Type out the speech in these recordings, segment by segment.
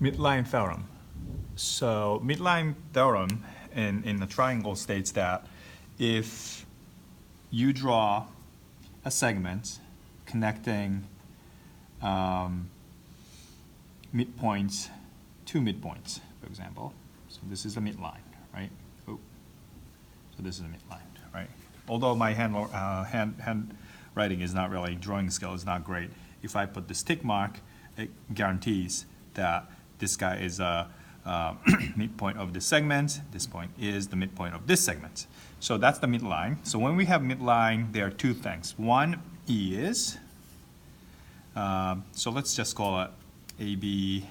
Midline theorem. So midline theorem in the triangle states that if you draw a segment connecting midpoints to midpoints, for example. So this is a midline, right? Oh. So this is a midline, right? Although my handwriting is not really, drawing skill is not great, if I put this tick mark, it guarantees that this guy is a midpoint of this segment. This point is the midpoint of this segment. So that's the midline. So when we have midline, there are two things. One is, so let's just call it A, B,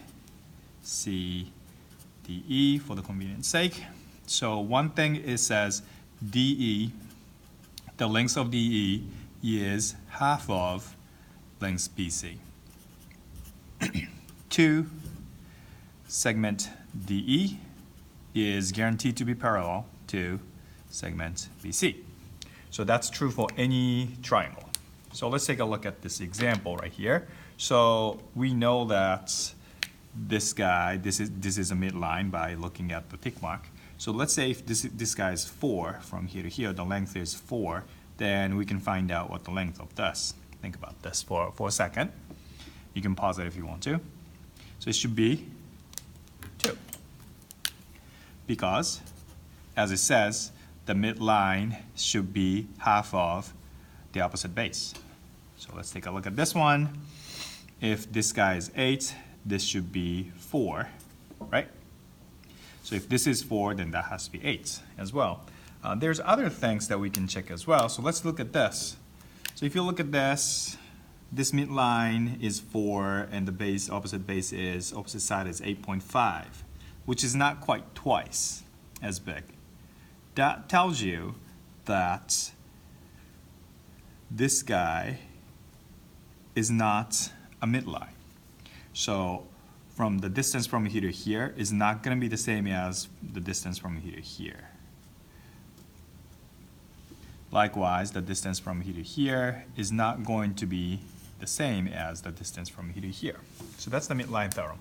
C, D, E for the convenience sake. So one thing it says DE, the length of DE is half of length BC. Two, segment DE is guaranteed to be parallel to segment BC. So that's true for any triangle. So let's take a look at this example right here. So we know that this guy, this is a midline by looking at the tick mark. So let's say if this guy is 4 from here to here, the length is 4, then we can find out what the length of this. Think about this for a second. You can pause it if you want to. So it should be 2. Because, as it says, the midline should be half of the opposite base. So let's take a look at this one. If this guy is 8, this should be 4, right? So if this is 4, then that has to be 8 as well. There's other things that we can check as well. So let's look at this. So if you look at this midline is 4, and the base, opposite side is 8.5, which is not quite twice as big. That tells you that this guy is not a midline. So from the distance from here to here is not going to be the same as the distance from here to here. Likewise, the distance from here to here is not going to be the same as the distance from here to here. So that's the midline theorem.